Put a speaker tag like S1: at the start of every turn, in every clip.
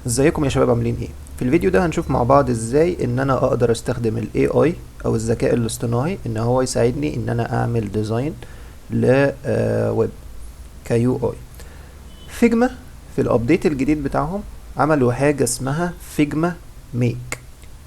S1: ازيكم يا شباب، عاملين ايه؟ في الفيديو ده هنشوف مع بعض ازاي ان انا اقدر استخدم ال AI او الذكاء الاصطناعي ان هو يساعدني ان انا اعمل ديزاين ل ويب كيو اي. فيجما في الابديت الجديد بتاعهم عملوا حاجة اسمها فيجما ميك.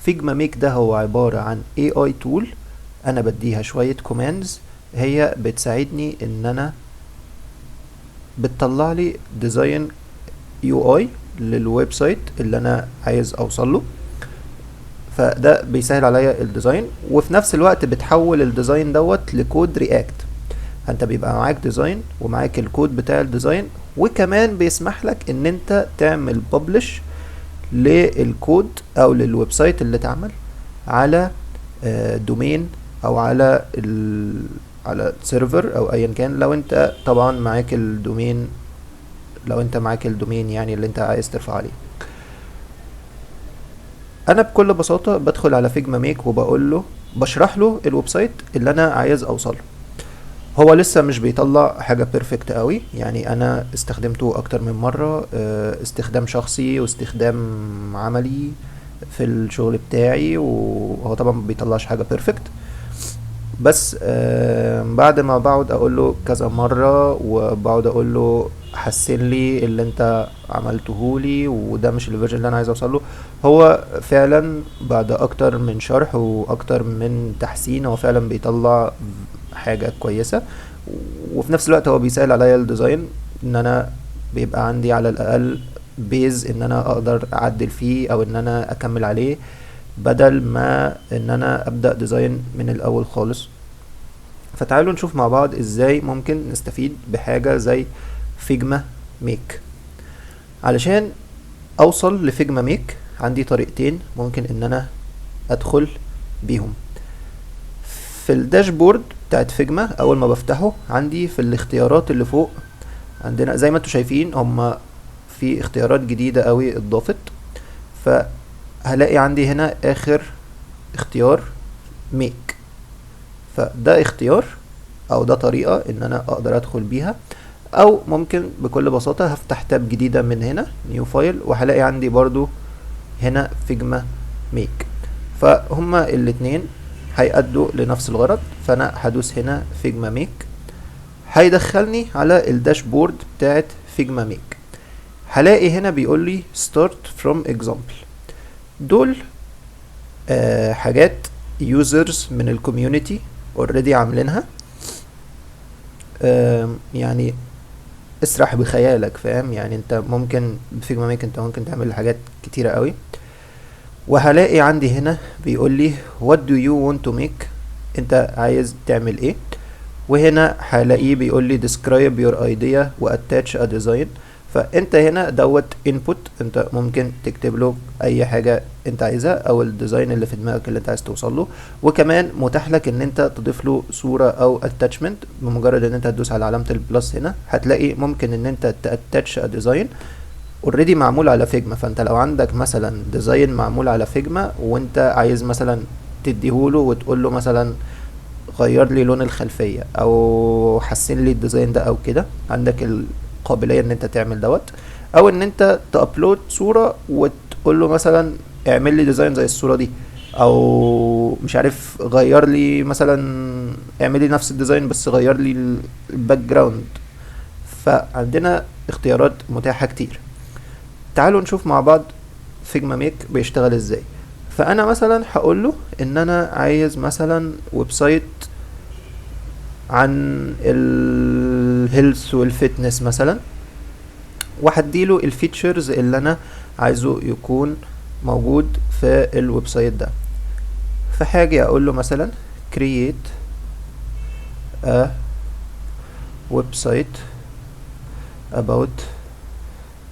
S1: فيجما ميك ده هو عبارة عن AI tool انا بديها شوية كوماندز، هي بتساعدني ان انا بتطلع لي ديزاين يو اي للويب سايت اللي انا عايز اوصل له. فده بيسهل عليا الديزاين، وفي نفس الوقت بتحول الديزاين دوت لكود رياكت. انت بيبقى معاك ديزاين ومعاك الكود بتاع الديزاين، وكمان بيسمح لك ان انت تعمل ببلش للكود او للويب سايت اللي اتعمل على دومين او على سيرفر او ايا كان. لو انت طبعا معاك الدومين، يعني اللي انت عايز ترفع عليه. انا بكل بساطة بدخل على فيجما ميك وبقول له، بشرح له الويب سايت اللي انا عايز اوصله. هو لسه مش بيطلع حاجة بيرفكت قوي، يعني انا استخدمته اكتر من مرة، استخدام شخصي واستخدام عملي في الشغل بتاعي، وهو طبعا ما بيطلعش حاجة بيرفكت. بس بعد ما بقعد اقول له كذا مرة وبقعد اقول له حسن لي اللي انت عملته لي، وده مش الفيرجن اللي انا عايز اوصل له. هو فعلا بعد اكتر من شرح واكتر من تحسين هو فعلا بيطلع حاجة كويسة. وفي نفس الوقت هو بيسهل عليا الديزاين، ان انا بيبقى عندي على الاقل بيز ان انا اقدر اعدل فيه او ان انا اكمل عليه، بدل ما ان انا ابدأ ديزاين من الاول خالص. فتعالوا نشوف مع بعض ازاي ممكن نستفيد بحاجة زي فيجما ميك. علشان اوصل لفيجما ميك عندي طريقتين ممكن ان انا ادخل بيهم. في الداشبورد بتاعت فيجما اول ما بفتحه عندي في الاختيارات اللي فوق، عندنا زي ما انتوا شايفين هما في اختيارات جديدة قوي اتضافت. فهلاقي عندي هنا اخر اختيار ميك، فده اختيار او ده طريقة ان انا اقدر ادخل بيها. او ممكن بكل بساطة هفتح تاب جديدة من هنا نيو فايل، وهلاقي عندي برضو هنا فيجما ميك. فهما الاتنين هيأدوا لنفس الغرض. فانا هدوس هنا فيجما ميك، هيدخلني على الداشبورد بتاعت فيجما ميك. هلاقي هنا بيقول لي start from example. دول حاجات users من الكوميونتي already عاملينها. يعني اسرح بخيالك، فاهم؟ يعني انت ممكن بفيجما ميك انت ممكن تعمل حاجات كتيرة قوي. وهلاقي عندي هنا بيقول لي what do you want to make، انت عايز تعمل ايه. وهنا هلاقيه بيقول لي describe your idea و attach a design. فانت هنا دوت input، انت ممكن تكتب له اي حاجة انت عايزها او الديزاين اللي في دماغك اللي انت عايز توصل له. وكمان متاح لك ان انت تضيف له صورة او attachment. بمجرد ان انت تدوس على علامة البلس هنا هتلاقي ممكن ان انت تاتش a design اوريدي معمول على فيجما. فانت لو عندك مثلا ديزاين معمول على فيجما وانت عايز مثلا تديهوله وتقول له مثلا غير لي لون الخلفية او حسن لي الديزاين ده او كده، عندك القابلية ان انت تعمل دوت. او ان انت تابلود صورة وتقول له مثلا اعمل لي ديزاين زي الصورة دي، او مش عارف غير لي مثلا اعمل لي نفس الديزاين بس غير لي الباك جراوند. فعندنا اختيارات متاحة كتير. تعالوا نشوف مع بعض فيجما ميك بيشتغل ازاي. فانا مثلا هقول له ان انا عايز مثلا ويب سايت عن الهيلث والفيتنس مثلا، وهديله الفيتشرز اللي انا عايزه يكون موجود في الويب سايت ده. فحاجة اقول له مثلا create a website about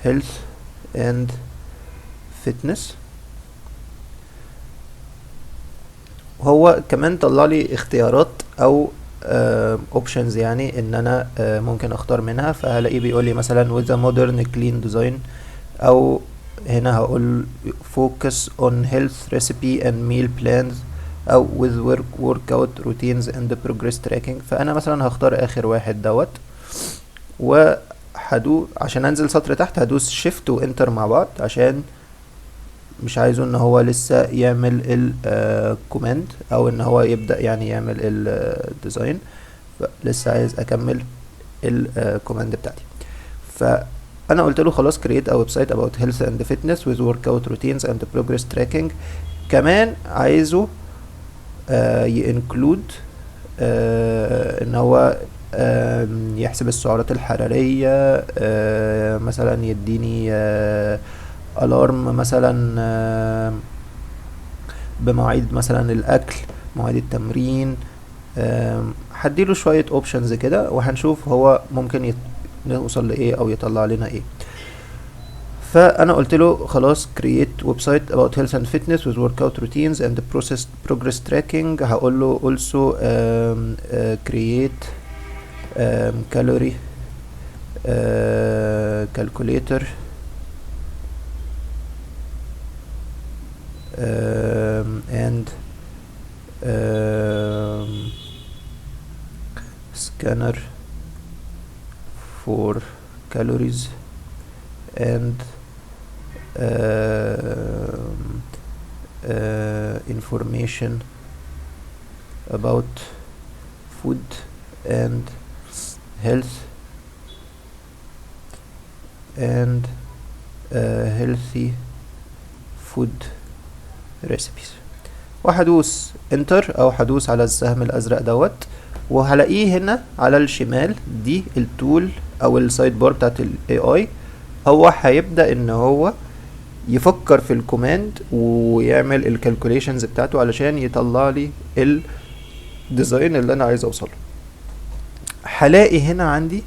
S1: health and fitness. هو كمان طلع لي اختيارات او اوبشنز، يعني ان انا ممكن اختار منها. فهلاقيه بيقول لي مثلا with a modern clean design، او هنا هقول focus on health recipe and meal plans، او with workout routines and progress tracking. فانا مثلا هختار اخر واحد دوت، وهدوس عشان انزل سطر تحت هدوس شيفت وانتر مع بعض، عشان مش عايزه ان هو لسه يعمل الكوماند او ان هو يبدأ يعني يعمل الديزاين، لسه عايز اكمل الكوماند بتاعتي. فانا قلت له خلاص create a website about health and fitness with workout routines and progress tracking. كمان عايزه ينكلود ان هو يحسب السعرات الحرارية، مثلا يديني الارم مثلا بمواعيد مثلا الاكل، مواعيد التمرين. هديله شوية اوبشنز كده وهنشوف هو ممكن نوصل لايه او يطلع لنا ايه. فانا قلت له خلاص create website about health and fitness with workout routines and progress tracking. هقول له also create calorie calculator and scanner for calories and information about food and health and healthy food recipes. وهدوس انتر او هدوس على السهم الازرق دوت، وهلاقيه هنا على الشمال دي التول او السايد بار بتاعت الاي اي. هو هيبدأ ان هو يفكر في الكوماند ويعمل الكالكوليشنز بتاعته علشان يطلع لي الديزاين اللي انا عايز اوصله. هلاقي هنا عندي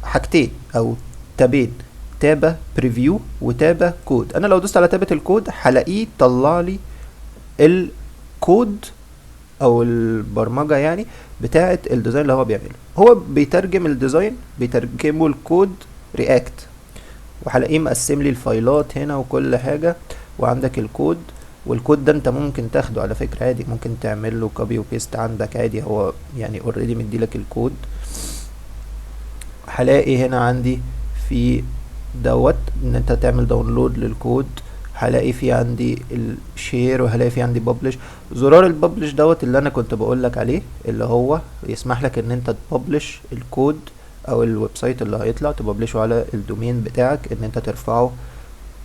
S1: حاجتين او تابين، تابة بريفيو وتابة كود. انا لو دوست على تابة الكود هلاقيه طلع لي الكود او البرمجة يعني بتاعة الديزاين اللي هو بيعمله. هو بيترجم الديزاين، بيترجمه الكود رياكت، وهلاقيه مقسم لي الفايلات هنا وكل حاجة، وعندك الكود. والكود ده انت ممكن تاخده على فكرة عادي، ممكن تعمل له كوبي وبيست عندك عادي، هو يعني اوريدي مديلك الكود. هلاقي هنا عندي في دوت ان انت تعمل داونلود للكود، هلاقي في عندي الشير، وهلاقي في عندي ببلش. زرار الببلش دوت اللي انا كنت بقولك عليه، اللي هو يسمح لك ان انت تببلش الكود او الويب سايت اللي هيطلع، تببلشه على الدومين بتاعك، ان انت ترفعه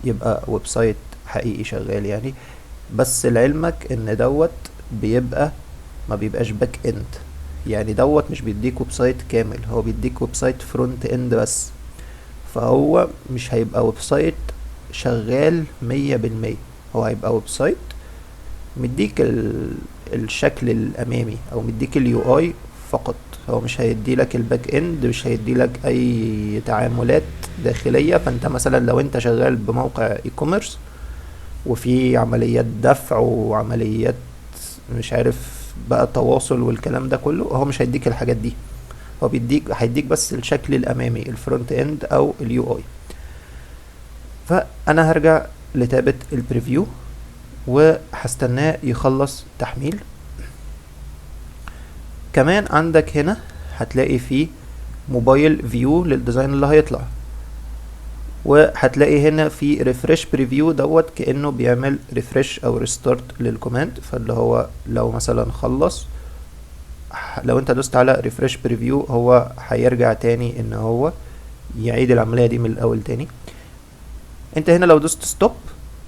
S1: يبقى ويب سايت حقيقي شغال يعني. بس لعلمك ان دوت بيبقى ما بيبقاش باك اند، يعني دوت مش بيديك ويب سايت كامل، هو بيديك ويب سايت فرونت اند بس، فهو مش هيبقى ويب سايت شغال 100%. هو هيبقى ويب سايت مديك الشكل الامامي او مديك اليو اي فقط، هو مش هيدي لك الباك اند، مش هيدي لك اي تعاملات داخلية. فانت مثلا لو انت شغال بموقع اي كوميرس وفي عمليات دفع وعمليات مش عارف بقى تواصل والكلام ده كله، هو مش هيديك الحاجات دي، هو هيديك بس الشكل الامامي الفرونت اند او اليو اي. فانا هرجع لتابة البريفيو وهستناه يخلص تحميل. كمان عندك هنا هتلاقي فيه موبايل فيو للديزاين اللي هيطلع، وهتلاقي هنا في ريفرش بريفيو دوت كأنه بيعمل ريفرش او ريستارت للكوماند. فاللي هو لو مثلا خلص، لو انت دوست على ريفرش بريفيو هو هيرجع تاني ان هو يعيد العملية دي من الاول تاني. انت هنا لو دوست ستوب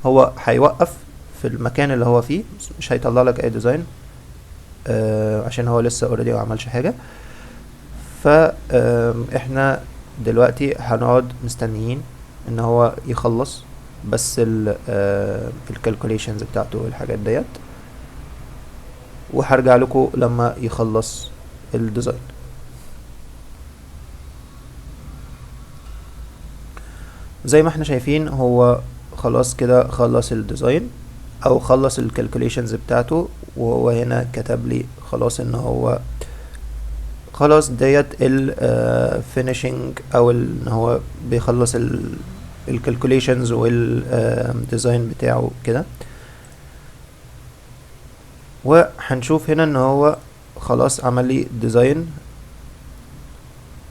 S1: هو هيوقف في المكان اللي هو فيه، مش هيطلع لك اي ديزاين عشان هو لسه اوريدي ما عملش حاجة. فاحنا دلوقتي هنقعد مستنيين ان هو يخلص بس الكالكوليشنز بتاعته والحاجات ديت، وهرجع لكم لما يخلص الديزاين. زي ما احنا شايفين هو خلاص كده خلص الديزاين او خلص الكالكوليشنز بتاعته، وهو هنا كتب لي خلاص ان هو خلاص ديت الفينيشنج او ان هو بيخلص الكالكوليشنز والديزاين بتاعه كده. وهنشوف هنا ان هو خلاص عمل لي ديزاين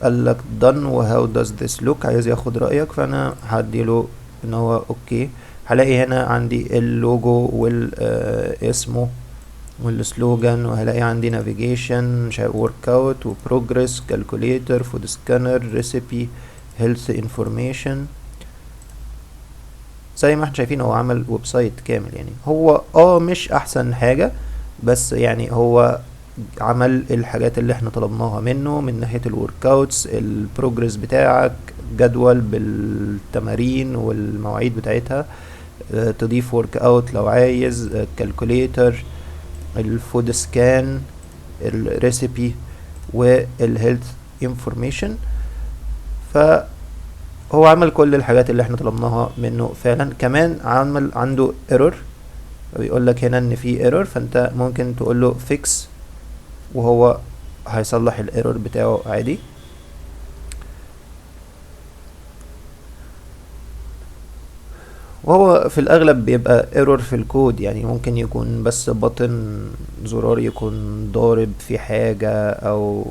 S1: قال لك done و how does this look، عايز ياخد رأيك، فانا هديله ان هو اوكي. هلاقي هنا عندي اللوجو والاسمه والسلوجان، وهلاقي عندي navigation workout وبروجرس calculator food scanner recipe health information. زي ما احنا شايفين هو عمل ويب سايت كامل. يعني هو مش احسن حاجة، بس يعني هو عمل الحاجات اللي احنا طلبناها منه من ناحية الورك اوتس، البروجرس بتاعك، جدول بالتمارين والمواعيد بتاعتها، تضيف ورك اوت لو عايز، كالكوليتر، الفود سكان، الريسيبي، والهيلث انفورميشن. فهو عمل كل الحاجات اللي احنا طلبناها منه فعلا. كمان عمل عنده ايرور، بيقول لك هنا ان في ايرور، فانت ممكن تقول له فيكس وهو هيصلح الايرور بتاعه عادي. وهو في الاغلب بيبقى ايرور في الكود، يعني ممكن يكون بس بطن زرار يكون ضارب في حاجة، او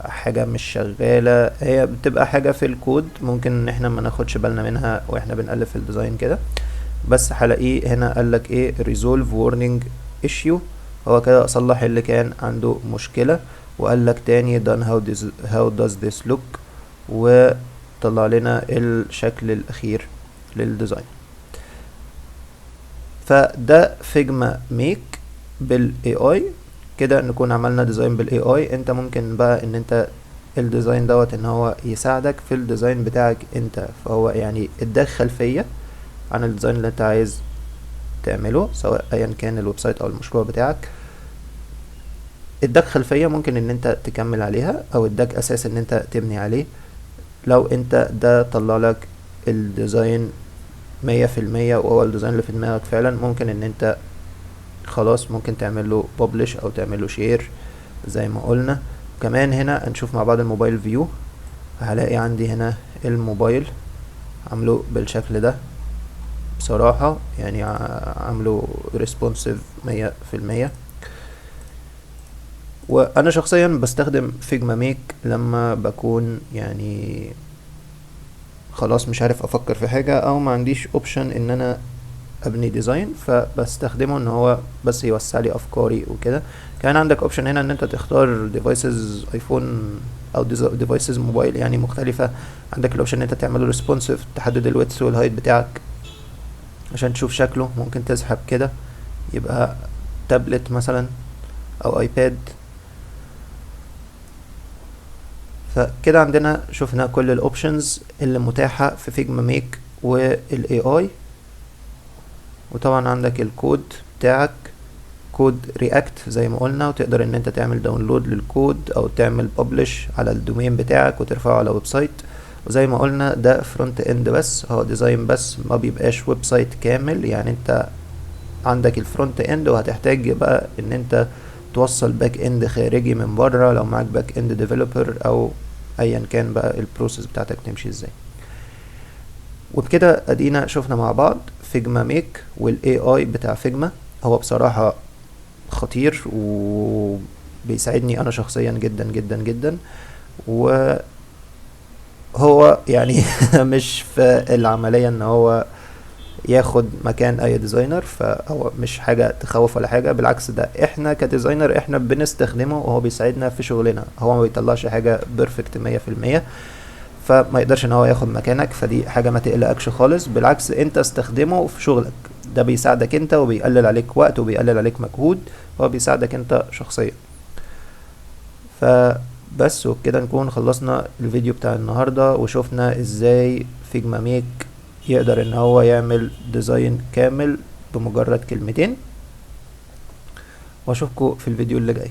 S1: حاجة مش شغالة، هي بتبقى حاجة في الكود ممكن ان احنا ما ناخدش بالنا منها واحنا بنألف الديزاين كده. بس هلاقيه هنا قالك ايه resolve warning issue، هو كده صلح اللي كان عنده مشكلة. وقالك تاني done how does this look، وطلع لنا الشكل الأخير للديزاين. فده فيجما ميك بالاي اي. كده نكون عملنا ديزاين بالاي اي. انت ممكن بقى ان انت الديزاين دوت ان هو يساعدك في الديزاين بتاعك انت، فهو يعني اداك خلفية عن الديزاين اللي انت عايز تعمله، سواء ايا كان الويب سايت او المشروع بتاعك. اداك خلفية ممكن ان انت تكمل عليها، او اداك اساس ان انت تبني عليه. لو انت ده طلع لك الديزاين 100%، وهو الديزاين اللي في دماغك فعلا، ممكن ان انت خلاص ممكن تعمل له ببلش او تعمل له شير زي ما قلنا. كمان هنا هنشوف مع بعض الموبايل فيو. هلاقي عندي هنا الموبايل عامله بالشكل ده بصراحة، يعني عامله ريسبونسيف 100%. وانا شخصيا بستخدم فيجما ميك لما بكون يعني خلاص مش عارف افكر في حاجة، او ما عنديش اوبشن ان انا ابني ديزاين، فبستخدمه ان هو بس يوسع لي افكاري وكده. كان عندك اوبشن هنا ان انت تختار ديفايسز ايفون او ديفايسز موبايل يعني مختلفة. عندك الاوبشن ان انت تعمله ريسبونسيف، تحدد الويدث والهايت بتاعك عشان تشوف شكله. ممكن تسحب كده يبقى تابلت مثلا او ايباد. فكده عندنا شفنا كل الاوبشنز اللي متاحة في فيجما ميك والاي اي. وطبعا عندك الكود بتاعك، كود رياكت زي ما قلنا، وتقدر ان انت تعمل داونلود للكود او تعمل ببلش على الدومين بتاعك وترفعه على ويب سايت. وزي ما قلنا ده فرونت اند بس، هو ديزاين بس، ما بيبقاش ويب سايت كامل. يعني انت عندك الفرونت اند، وهتحتاج بقى ان انت توصل باك اند خارجي من بره لو معاك باك اند ديفلوبر، او ايا كان بقى البروسيس بتاعتك تمشي ازاي. وبكده ادينا شفنا مع بعض فيجما ميك والاي اي بتاع فيجما. هو بصراحة خطير وبيساعدني انا شخصيا جدا جدا جدا. وهو يعني مش في العملية ان هو ياخد مكان اي ديزاينر، فهو مش حاجة تخوف ولا حاجة. بالعكس، ده احنا كديزاينر احنا بنستخدمه وهو بيساعدنا في شغلنا. هو ما بيطلعش حاجة بيرفكت 100%، فما يقدرش ان هو ياخد مكانك. فدي حاجة ما تقلقكش خالص، بالعكس انت استخدمه في شغلك. ده بيساعدك انت، وبيقلل عليك وقت، وبيقلل عليك مجهود، هو بيساعدك انت شخصيا. فبس وبكده نكون خلصنا الفيديو بتاع النهاردة، وشوفنا ازاي فيجما ميك يقدر ان هو يعمل ديزاين كامل بمجرد كلمتين. واشوفكم في الفيديو اللي جاي.